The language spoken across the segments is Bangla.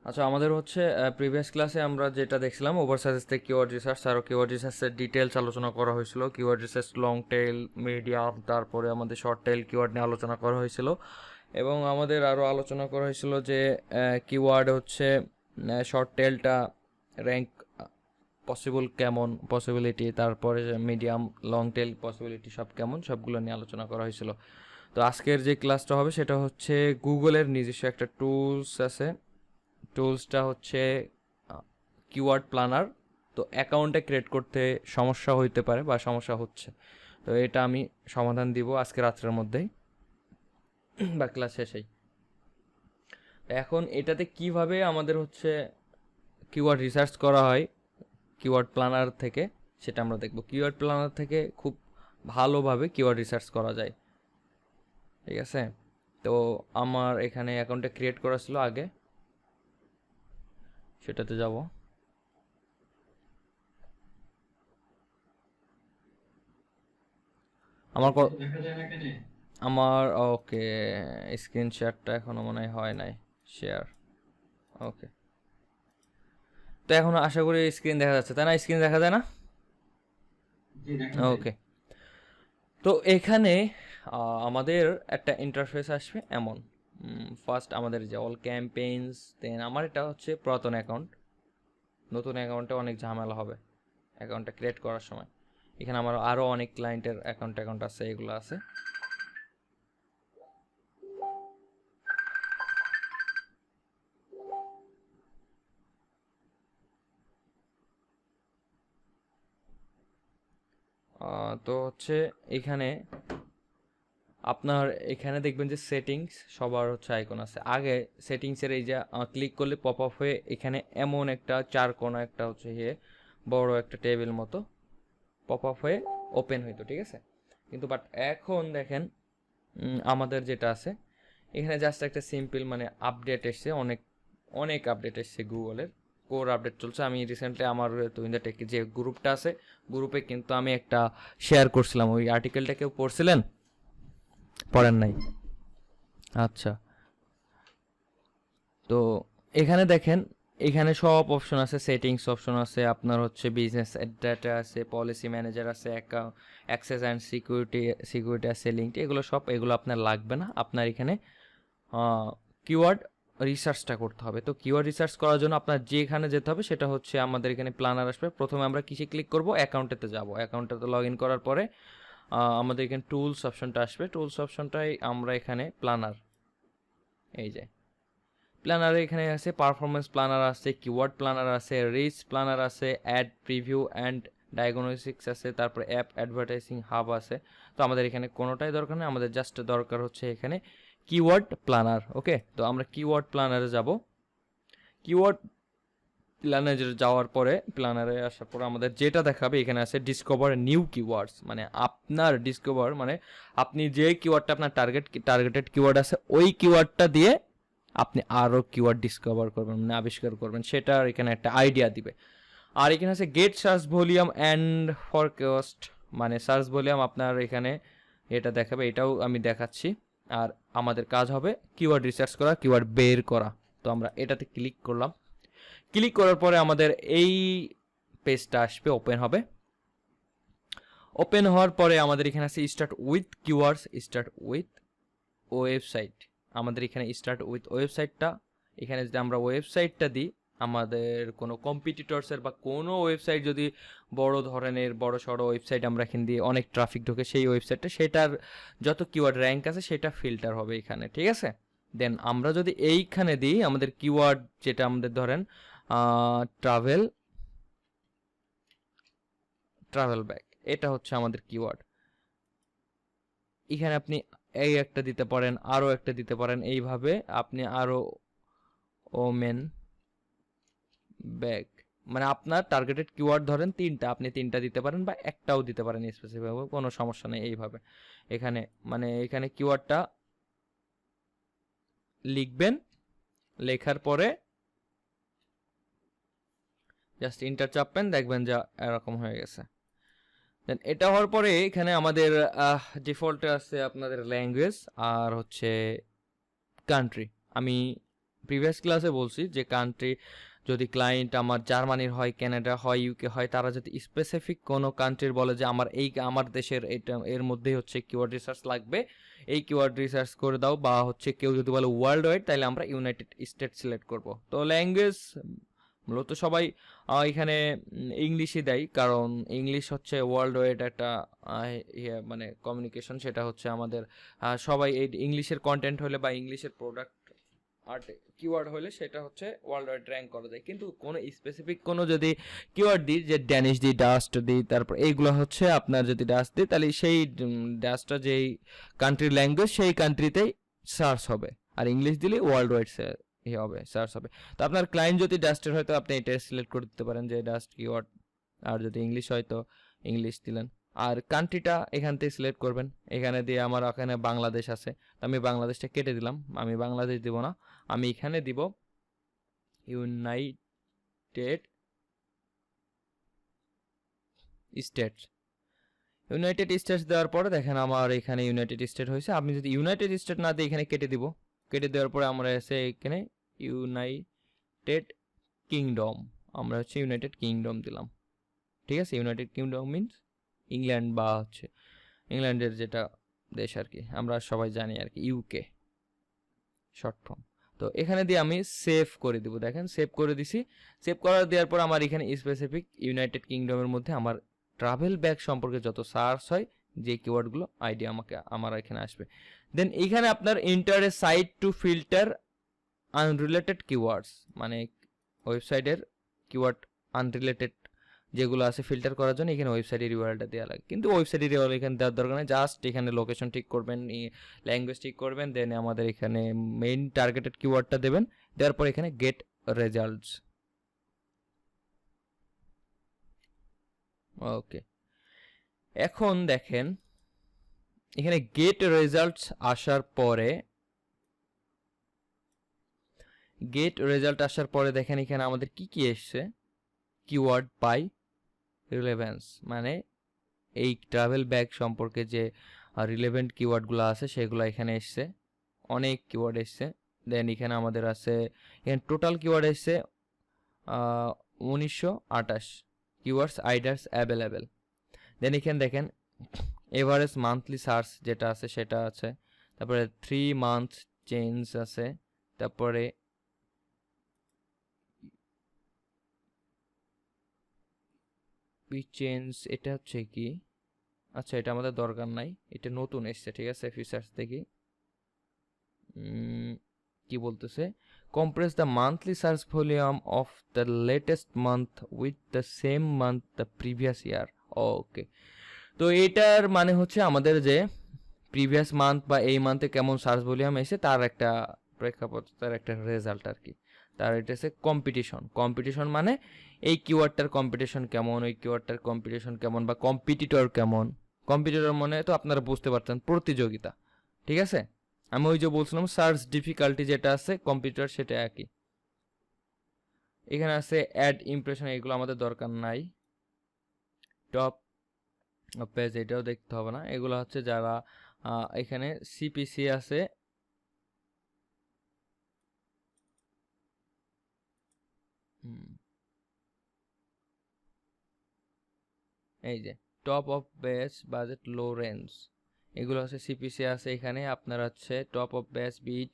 আচ্ছা, আমাদের হচ্ছে প্রিভিয়াস ক্লাসে আমরা যেটা দেখছিলাম ওভারসাইজ থেকে কিওয়ার্ড রিসার্চ আর কিওয়ার্ড রিসার্চের ডিটেলস আলোচনা করা হয়েছিল। Keyword research long tail, medium, তারপরে আমাদের শর্ট টেল কিওয়ার্ড নিয়ে আলোচনা করা হয়েছিল এবং আমাদের আরও আলোচনা করা হয়েছিল যে কিওয়ার্ড হচ্ছে শর্ট টেলটা র্যাঙ্ক পসিবল কেমন, পসিবিলিটি, তারপরে মিডিয়াম লং টেল পসিবিলিটি সব কেমন, সবগুলো নিয়ে আলোচনা করা হয়েছিল। তো আজকের যে ক্লাসটা হবে সেটা হচ্ছে গুগলের নিজস্ব একটা টুলস আছে। টুলসটা হচ্ছে কিওয়ার্ড প্ল্যানার। তো অ্যাকাউন্টে ক্রিয়েট করতে সমস্যা হইতে পারে বা সমস্যা হচ্ছে, তো এটা আমি সমাধান দিব আজকে রাত্রের মধ্যেই বা ক্লাস শেষেই। এখন এটাতে কিভাবে আমাদের হচ্ছে কিওয়ার্ড রিসার্চ করা হয় কিওয়ার্ড প্ল্যানার থেকে সেটা আমরা দেখব। কিওয়ার্ড প্ল্যানার থেকে খুব ভালোভাবে কিওয়ার্ড রিসার্চ করা যায়, ঠিক আছে? তো আমার এখানে অ্যাকাউন্টটা ক্রিয়েট করা ছিল আগে, সেটাতে যাব। আমার ওকে, স্ক্রিন শেয়ারটা এখনো মনে হয় নাই শেয়ার। ওকে, তো এখন আশা করি স্ক্রিন দেখা যাচ্ছে, তাই না? স্ক্রিন দেখা যায় না? ওকে, তো এখানে আমাদের একটা ইন্টারফেস আসবে এমন। ফার্স্ট আমাদের যে অল ক্যাম্পেইনস, দেন আমার এটা হচ্ছে পুরাতন অ্যাকাউন্ট। নতুন অ্যাকাউন্টে অনেক ঝামেলা হবে অ্যাকাউন্টটা ক্রিয়েট করার সময়। এখানে আমার আরও অনেক ক্লায়েন্টের অ্যাকাউন্ট আছে, এগুলো আছে। তো হচ্ছে এখানে আপনার এখানে দেখবেন যে সেটিংস সবার হচ্ছে আইকন আছে। আগে সেটিংসের এই যে ক্লিক করলে পপ আপ হয়ে এখানে এমন একটা চার কোণা একটা হচ্ছে বড় একটা টেবিল মতো পপ আপ হয়ে ওপেন হইতো, ঠিক আছে? কিন্তু বাট এখন দেখেন আমাদের যেটা আছে এখানে জাস্ট একটা সিম্পল মানে আপডেট এসছে, অনেক অনেক আপডেট এসছে। গুগলের কোর আপডেট চলছে। আমি রিসেন্টলি আমার TuHin The Tech যে গ্রুপটা আছে, গ্রুপে কিন্তু আমি একটা শেয়ার করছিলাম। ওই আর্টিকেলটা কেউ পড়ছিলেন? পড়েন নাই? আচ্ছা, তো এখানে দেখেন এখানে সব অপশন আছে। সেটিংস অপশন আছে, আপনার হচ্ছে বিজনেস ডেটা আছে, পলিসি ম্যানেজার আছে, অ্যাক্সেস অ্যান্ড সিকিউরিটি আছে, লিঙ্ক, এগুলো আপনার লাগবে না। আপনার এখানে কিওয়ার্ড রিসার্চটা করতে হবে। তো কিওয়ার্ড রিসার্চ করার জন্য আপনার যেখানে যেতে হবে সেটা হচ্ছে আমাদের এখানে প্ল্যানার আসবে। প্রথমে আমরা কিসে ক্লিক করব? অ্যাকাউন্টেতে যাব। অ্যাকাউন্টেতে লগ ইন করার পরে আমাদের এখানে টুলস অপশনটা আসবে। টুলস অপশনটাই আমরা এখানে প্ল্যানার, এই যে প্ল্যানারে এখানে আছে পারফরমেন্স প্ল্যানার আছে, কিওয়ার্ড প্ল্যানার আছে, রিচ প্ল্যানার আছে, অ্যাড প্রিভিউ অ্যান্ড ডায়াগনোস্টিক্স আছে, তারপরে অ্যাপ অ্যাডভার্টাইজিং হাব আছে। তো আমাদের এখানে কোনোটাই দরকার নেই, আমাদের জাস্ট দরকার হচ্ছে এখানে কিওয়ার্ড প্ল্যানার। ওকে, তো আমরা কিওয়ার্ড প্ল্যানারে যাব। কিওয়ার্ড প্ল্যানারে যাওয়ার পরে প্ল্যানারে আসার পরে আমাদের যেটা দেখাবে এখানে আছে ডিসকভার নিউ কিওয়ার্ডস। মানে আপনার ডিসকভার মানে আপনি যে কিওয়ার্ডটা আপনার টার্গেটেড কিওয়ার্ড আছে ওই কিওয়ার্ডটা দিয়ে আপনি আরও কিওয়ার্ড ডিসকভার করবেন, মানে আবিষ্কার করবেন, সেটার এখানে একটা আইডিয়া দিবে। আর এখানে আছে get search volume and forecast, মানে সার্চ ভলিউম আপনার এখানে এটা দেখাবে, এটাও আমি দেখাচ্ছি। আর আমাদের কাজ হবে কিওয়ার্ড রিসার্চ করা, কিওয়ার্ড বের করা। তো আমরা এটাতে ক্লিক করলাম। ক্লিক করার পরে আমাদের এই পেজটা আসবে, ওপেন হবে। ওপেন হওয়ার পরে আমাদের এখানে আছে start with keywords, start with website. আমাদের এখানে স্টার্ট উইথ ওয়েবসাইটটা, এখানে যদি আমরা ওয়েবসাইটটা দিই, আমাদের কোনো কম্পিটিটরসের বা কোনো ওয়েবসাইট যদি বড় ধরনের বড় সড়ো ওয়েবসাইট আমরা এখানে দিয়ে অনেক ট্রাফিক ঢোকে সেই ওয়েবসাইটটা, সেটার যত কিওয়ার্ড র্যাঙ্ক আছে সেটা ফিল্টার হবে এখানে, ঠিক আছে? দেন আমরা যদি এইখানে দিই আমাদের কিওয়ার্ড, যেটা আমাদের ধরেন ট্রাভেল ব্যাগ, এটা হচ্ছে আমাদের কিওয়ার্ড। এখানে আপনি এই একটা দিতে পারেন, আরও একটা দিতে পারেন, এইভাবে আপনি আরও ওমেন ব্যাগ, মানে আপনার টার্গেটেড কিওয়ার্ড ধরেন তিনটা, আপনি তিনটা দিতে পারেন বা একটাও দিতে পারেন স্পেসিফিকভাবে, কোনো সমস্যা নেই। এইভাবে এখানে মানে এখানে কিওয়ার্ডটা লিখবেন, লেখার পরে জাস্ট ইন্টার চাপবেন, দেখবেন যা এরকম হয়ে গেছে। দেন এটা হওয়ার পরে এখানে আমাদের ডিফল্টে আছে আপনাদের ল্যাঙ্গুয়েজ আর হচ্ছে কান্ট্রি। আমি প্রিভিয়াস ক্লাসে বলছি যে কান্ট্রি যদি ক্লায়েন্ট আমার জার্মানির হয়, কানাডা হয়, ইউকে হয়, তারা যদি স্পেসিফিক কোনো কান্ট্রির বলে যে আমার দেশের এটা এর মধ্যেই হচ্ছে কিওয়ার্ড রিসার্চ লাগবে, এই কিওয়ার্ড রিসার্চ করে দাও, বা হচ্ছে কেউ যদি বলে ওয়ার্ল্ড ওয়াইড, তাহলে আমরা ইউনাইটেড স্টেট সিলেক্ট করব। তো ল্যাঙ্গুয়েজ মূলত সবাই এখানে ইংলিশই দেয়, কারণ ইংলিশ হচ্ছে ওয়ার্ল্ড ওয়াইড একটা মানে কমিউনিকেশন, সেটা হচ্ছে আমাদের সবাই এই ইংলিশের কন্টেন্ট হলে বা ইংলিশের প্রোডাক্ট আর্ট কিওয়ার্ড হলে সেটা হচ্ছে ওয়ার্ল্ড ওয়াইড র্যাঙ্ক করা যায়। কিন্তু কোনো স্পেসিফিক কোনো যদি কিওয়ার্ড দিই, যে ড্যানিশ দিই, ডাস্ট দিই, তারপর এইগুলো হচ্ছে আপনার যদি ডাস্ট দিই, তাহলে সেই ডাস্টটা যেই কান্ট্রির ল্যাঙ্গুয়েজ সেই কান্ট্রিতেই সার্চ হবে, আর ইংলিশ দিলে ওয়ার্ল্ড ওয়াইড হবে, সার্চ হবে। তো আপনার ক্লায়েন্ট যদি ডাস্টের হয় তো আপনি এটা সিলেক্ট করে দিতে পারেন যে ডাস্ট কিওয়ার্ড, আর যদি ইংলিশ হয় তো ইংলিশ দিলেন। আর কান্ট্রিটা এখান থেকে সিলেক্ট করবেন, এখানে দিয়ে আমার এখানে বাংলাদেশ আছে, তো আমি বাংলাদেশটা কেটে দিলাম, আমি বাংলাদেশ দিব না, আমি এখানে দিব ইউনাইটেড স্টেটস। ইউনাইটেড স্টেটস দেওয়ার পরে দেখেন আমার এখানে ইউনাইটেড স্টেট হয়েছে। আপনি যদি ইউনাইটেড স্টেট না দিয়ে এখানে কেটে দিব, কেটে দেওয়ার পরে আমরা এসে এখানে ইউনাইটেড কিংডম, আমরা হচ্ছে ইউনাইটেড কিংডম দিলাম। ঠিক আছে, ইউনাইটেড কিংডম মিনস ইংল্যান্ড, বা হচ্ছে ইংল্যান্ডের যেটা দেশ আর কি, আমরা সবাই জানি আর কি, ইউকে শর্ট ফর্ম। তো এখানে দিয়ে আমি সেভ করে দিব, দেখেন সেভ করে দিছি। সেভ করার দেওয়ার পর আমার এখানে স্পেসিফিক ইউনাইটেড কিংডমের মধ্যে আমার ট্রাভেল ব্যাগ সম্পর্কে যত সার্চ হয়, যে কিওয়ার্ডগুলো আইডিয়া আমার এখানে আসবে। দেন এইখানে আপনার enter a site to filter unrelated keywords, মানে ওয়েবসাইটের কিওয়ার্ড আনরিলেটেড যেগুলো আছে ফিল্টার করার জন্য এখানে ওয়েবসাইটের ইউআরএলটা দেওয়া লাগে। কিন্তু ওয়েবসাইটের ইউআরএল এখানে দেওয়ার দরকার নেই, জাস্ট এখানে লোকেশন ঠিক করবেন, ল্যাঙ্গুয়েজ ঠিক করবেন, দেন আমাদের এখানে মেইন টার্গেটেড কিওয়ার্ডটা দেবেন, দেওয়ার পর এখানে গেট রেজাল্টস। ওকে, এখন দেখেন এখানে গেট রেজাল্টস আসার পরে, দেখেন এখানে আমাদের কি কি এসছে, কিওয়ার্ড বাই রিলেভেন্স, মানে এই ট্রাভেল ব্যাগ সম্পর্কে যে রিলেভেন্ট কিওয়ার্ডগুলো আছে সেগুলো এখানে এসছে, অনেক কিওয়ার্ড এসছে। দেন এখানে আমাদের আছে, এখানে টোটাল কিওয়ার্ড এসছে 1928 কিওয়ার্ডস আইডার্স অ্যাভেলেবেল। দেন এখানে দেখেন এভারেজ মান্থলি সার্চ যেটা আছে সেটা আছে, তারপরে 3 মান্থ চেঞ্জ আছে, তারপরে চেঞ্জ, এটা হচ্ছে কি, আচ্ছা এটা আমাদের দরকার নাই, এটা নতুন এসছে, ঠিক আছে ফিচার্স দেখি কি বলতেছে, compress the monthly search volume of the latest month with the same month the previous year. Okay, তো এটার মানে হচ্ছে আমাদের যে প্রিভিয়াস মান্থ বা এই মান্থে কেমন সার্চ ভলিউম এসে তার একটা প্রেক্ষাপট, তার একটা রেজাল্ট আর কি। তার এটা হচ্ছে কম্পিটিশন মানে এই কিওয়ার্ডটার কম্পিটিশন কেমন, ওই কিওয়ার্ডটার কম্পিটিশন কেমন, বা কম্পিটিটর কেমন। কম্পিটিটর মানে তো আপনারা বুঝতে পারছেন প্রতিযোগিতা, ঠিক আছে। আমি ওই যে বলছিলাম সার্চ ডিফিকাল্টি যেটা আছে কম্পিউটার, সেটা একই। এখানে আছে অ্যাড ইমপ্রেশন, এগুলো আমাদের দরকার নাই। টপ পেজ এটাও দেখতে হবে না, এগুলো হচ্ছে যারা এখানে সিপিসি আছে, এই যে top of base budget low range, এগুলো হচ্ছে সিপিসি আছে এখানে। আপনার হচ্ছে top of base bid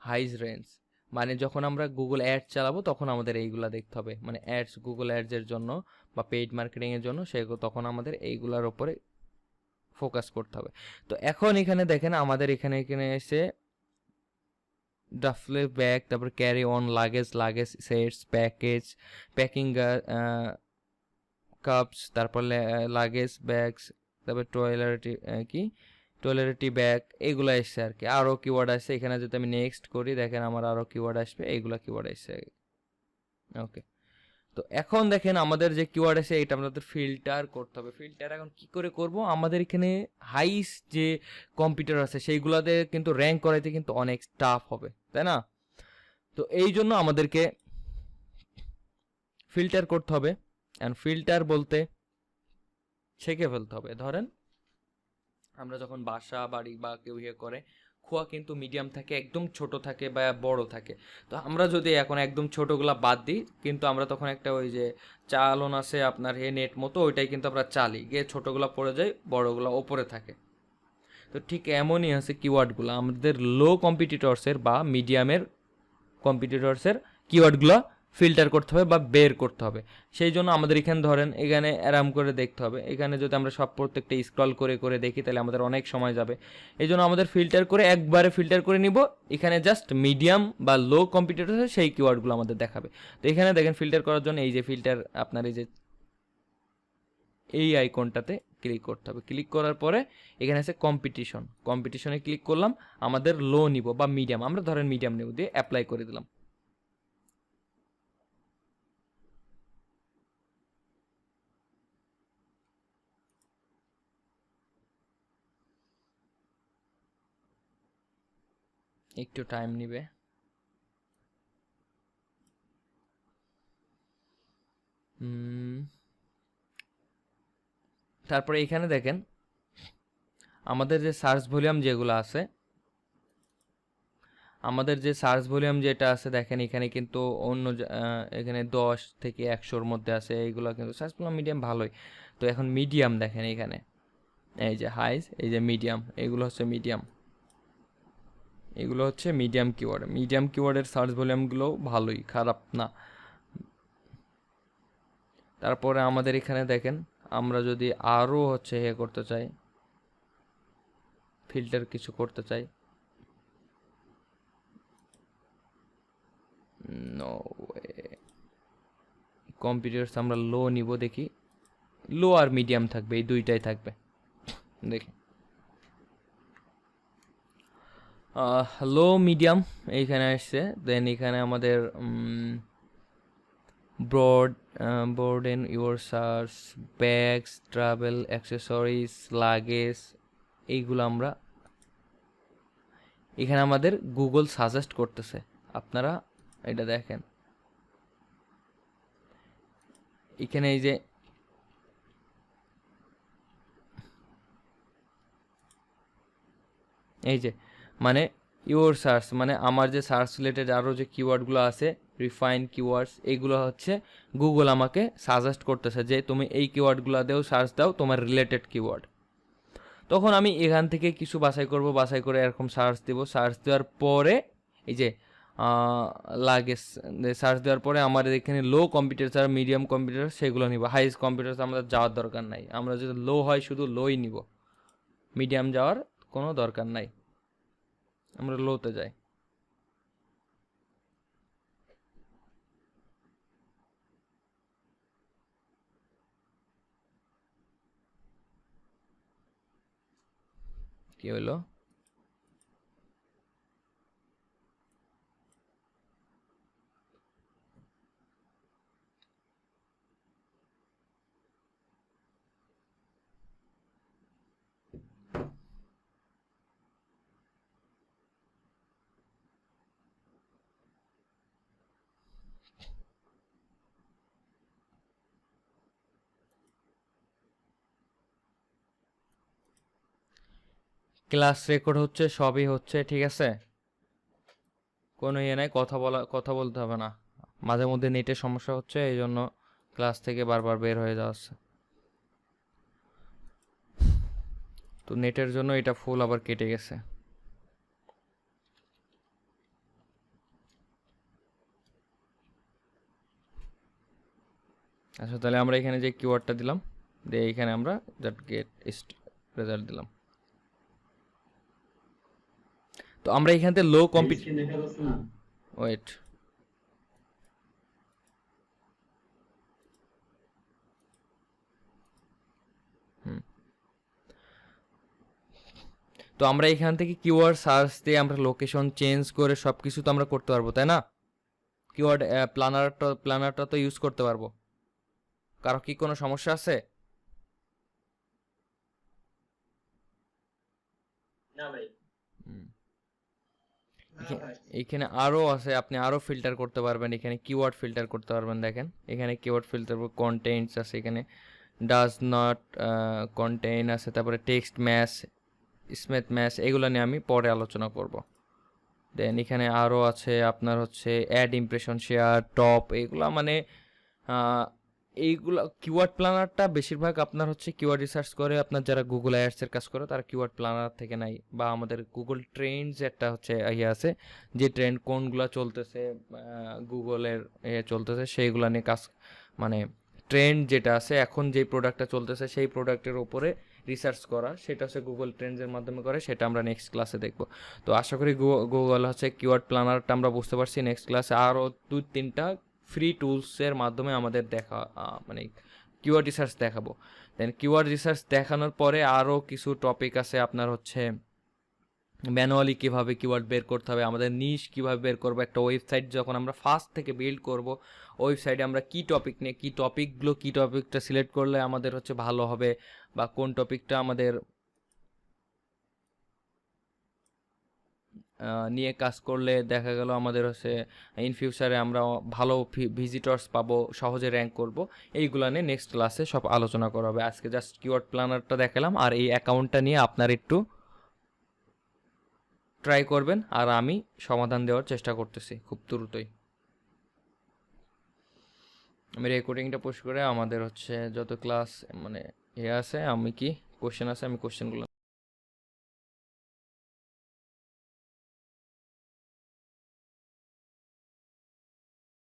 highs range, মানে যখন আমরা গুগল অ্যাড চালাবো তখন আমাদের এইগুলা দেখতে হবে, মানে অ্যাডস, গুগল অ্যাডসের জন্য বা পেইড মার্কেটিংয়ের জন্য, সেগুলো তখন আমাদের এইগুলার ওপরে ফোকাস করতে হবে। তো এখন এখানে দেখেন আমাদের এখানে এসে ডাফলে ব্যাগ, তারপর carry on luggage sets, packing cups, তারপর লাগেজ ব্যাগস, তারপর টয়লেটি ব্যাগ, এগুলো এসছে আর কি। আরও কিওয়ার্ড আসছে এখানে, যদি আমি নেক্সট করি দেখেন আমার আরও কিওয়ার্ড আসবে, এইগুলা কিওয়ার্ড আসছে। ওকে, তো এখন দেখেন আমাদের যে কিওয়ার্ড আছে এটা আমাদের ফিল্টার করতে হবে। ফিল্টার এখন কি করে করব, আমাদের এখানে হাইস যে কম্পিউটার আছে সেইগুলোতে কিন্তু র্যাঙ্ক করাইতে কিন্তু অনেক টাফ হবে, তাই না। তো এই জন্য আমাদেরকে ফিল্টার করতে হবে। অ্যান্ড ফিল্টার বলতে ছেঁকে ফেলতে হবে। ধরেন আমরা যখন বাসা বাড়ি বা কেউ করে খোয়া কিন্তু মিডিয়াম থাকে, একদম ছোট থাকে বা বড় থাকে। তো আমরা যদি এখন একদম ছোটোগুলা বাদ দিই, কিন্তু আমরা তখন একটা ওই যে চালন আছে আপনার নেট মতো, ওইটাই কিন্তু আমরা চালি, গিয়ে ছোটোগুলা পড়ে যায়, বড়গুলা ওপরে থাকে। তো ঠিক এমনই আছে কিওয়ার্ডগুলো, আমাদের লো কম্পিটিটরসের বা মিডিয়ামের কম্পিটিটরসের কিওয়ার্ডগুলো ফিল্টার করতে হবে বা বের করতে হবে। সেই জন্য আমাদের এখানে ধরেন এখানে আরাম করে দেখতে হবে। এখানে যদি আমরা সব প্রত্যেকটা স্ক্রল করে করে দেখি তাহলে আমাদের অনেক সময় যাবে। এই জন্য আমাদের ফিল্টার করে একবারে ফিল্টার করে নিব। এখানে জাস্ট মিডিয়াম বা লো কম্পিটিটর সেই কিওয়ার্ডগুলো আমাদের দেখাবে। তো এখানে দেখেন ফিল্টার করার জন্য এই যে ফিল্টার আপনার এই যে এই আইকনটাতে ক্লিক করতে হবে। ক্লিক করার পরে এখানে আছে কম্পিটিশন, কম্পিটিশনে ক্লিক করলাম। আমাদের লো নিব বা মিডিয়াম, আমরা ধরেন মিডিয়াম নেব, দিয়ে অ্যাপ্লাই করে দিলাম। একটু টাইম নিবে। তারপরে এখানে দেখেন আমাদের যে সার্চ ভলিউম যেগুলো আছে, আমাদের যে সার্চ ভলিউম যেটা আছে দেখেন এখানে কিন্তু অন্য এখানে 10 থেকে 100-র মধ্যে আছে। এইগুলো কিন্তু সার্চ ভলিউম মিডিয়াম ভালোই। তো এখন মিডিয়াম দেখেন এখানে এই যে হাইস, এই যে মিডিয়াম, এগুলো হচ্ছে মিডিয়াম, এগুলো হচ্ছে মিডিয়াম কিওয়ার্ড। মিডিয়াম কিওয়ার্ডের সার্চ ভলিউমগুলো ভালোই, খারাপ না। তারপরে আমাদের এখানে দেখেন আমরা যদি আরও হচ্ছে করতে চাই, ফিল্টার কিছু করতে চাই, নো কম্পিউটার্স আমরা লো নিব, দেখি লো আর মিডিয়াম থাকবে, এই দুইটাই থাকবে। দেখি লো মিডিয়াম এইখানে আসছে। দেন এখানে আমাদের broaden your search, bags, travel, accessories, luggage, এইগুলো আমরা এখানে আমাদের গুগল সাজেস্ট করতেছে। আপনারা এটা দেখেন এখানে এই যে মানে ইওর সার্চ, মানে আমার যে সার্চ রিলেটেড আরও যে কিওয়ার্ডগুলো আছে, রিফাইন কিওয়ার্ডস, এইগুলো হচ্ছে গুগল আমাকে সাজেস্ট করতেছে যে তুমি এই কিওয়ার্ডগুলো দিয়েও সার্চ দাও, তোমার রিলেটেড কিওয়ার্ড। তখন আমি এখান থেকে কিছু বাছাই করব, বাছাই করে এরকম সার্চ দেব। সার্চ দেওয়ার পরে এই যে লাগেজ সার্চ দেওয়ার পরে আমার এখানে লো কম্পিউটার আর মিডিয়াম কম্পিউটার সেগুলো নিব। হাইস্ট কম্পিউটার আমাদের যাওয়ার দরকার নাই, আমরা যদি লো হয় শুধু লোই নিব, মিডিয়াম যাওয়ার কোনো দরকার নাই, আমরা লোতে যাই। কি হলো? ক্লাস রেকর্ড হচ্ছে, সবই হচ্ছে, ঠিক আছে, কোনো ইয়ে নাই, কথা বলতে হবে না। মাঝে মধ্যে নেটের সমস্যা হচ্ছে, এই জন্য ক্লাস থেকে বারবার বের হয়ে যাচ্ছে। তো নেটের জন্য এটা ফুল আবার কেটে গেছে। আচ্ছা, তাহলে আমরা এখানে যে কিওয়ার্ডটা দিলাম, দিয়ে এখানে আমরা দ্যাট গেট রেজাল্ট দিলাম। তো আমরা এখান থেকে লো কম্পিউটার, ওয়েট, তো আমরা এখান থেকে কিওয়ার্ড সার্চ দিয়ে আমরা লোকেশন চেঞ্জ করে সব কিছু তো আমরা করতে পারবো, তাই না? কিওয়ার্ড প্ল্যানারটা তো ইউজ করতে পারবো। কারো কি কোনো সমস্যা আছে? না ভাই। এখানে আরো আছে, আপনি আরো ফিল্টার করতে পারবেন। এখানে কিওয়ার্ড ফিল্টার করতে পারবেন, দেখেন এখানে কিওয়ার্ড ফিল্টার, কন্টেন্টস আছে, এখানে ডাজ নট কন্টেইন আছে, তারপরে টেক্সট ম্যাচ, স্মিথ ম্যাচ, এগুলো নিয়ে আমি পরে আলোচনা করব। দেন এখানে আরও আছে আপনার হচ্ছে অ্যাড ইমপ্রেশন শেয়ার টপ, এগুলো মানে এইগুলো কিওয়ার্ড প্ল্যানারটা বেশিরভাগ আপনার হচ্ছে কিওয়ার্ড রিসার্চ করে আপনার যারা গুগল অ্যাডসের কাজ করে তারা কিওয়ার্ড প্ল্যানার থেকে নাই, বা আমাদের গুগল ট্রেন্ডস একটা হচ্ছে ইয়ে আছে, যে ট্রেন্ড কোনগুলো চলতেছে গুগলের চলতেছে সেইগুলো নিয়ে কাজ, মানে ট্রেন্ড যেটা আছে এখন যেই প্রোডাক্টটা চলতেছে সেই প্রোডাক্টের উপরে রিসার্চ করা, সেটা হচ্ছে গুগল ট্রেন্ডসের মাধ্যমে করে, সেটা আমরা নেক্সট ক্লাসে দেখব। তো আশা করি গুগল হচ্ছে কিওয়ার্ড প্ল্যানারটা আমরা বুঝতে পারছি। নেক্সট ক্লাসে আরও 2-3টা ফ্রি টুলসের মাধ্যমে আমাদের দেখা মানে কিওয়ার্ড রিসার্চ দেখাবো। দেন কিওয়ার্ড রিসার্চ দেখানোর পরে আরও কিছু টপিক আছে আপনার হচ্ছে ম্যানুয়ালি কীভাবে কিওয়ার্ড বের করতে হবে, আমাদের নিশ কীভাবে বের করবো, একটা ওয়েবসাইট যখন আমরা ফার্স্ট থেকে বিল্ড করব, ওয়েবসাইটে আমরা কী টপিক নিয়ে কী টপিকগুলো কী টপিকটা সিলেক্ট করলে আমাদের হচ্ছে ভালো হবে, বা কোন টপিকটা আমাদের নিয়ে কাজ করলে দেখা গেল আমাদের হচ্ছে ইন ফিউচারে আমরা ভালো ভিজিটর্স পাবো, সহজে র্যাঙ্ক করব, এইগুলো নিয়ে নেক্সট ক্লাসে সব আলোচনা করা হবে। আজকে জাস্ট কিওয়ার্ড প্ল্যানারটা দেখালাম, আর এই অ্যাকাউন্টটা নিয়ে আপনার একটু ট্রাই করবেন, আর আমি সমাধান দেওয়ার চেষ্টা করতেছি খুব দ্রুতই। আমি রেকর্ডিংটা পোস্ট করে আমাদের হচ্ছে যত ক্লাস মানে আছে, আমি কি কোশ্চেন আছে আমি কোশ্চেনগুলো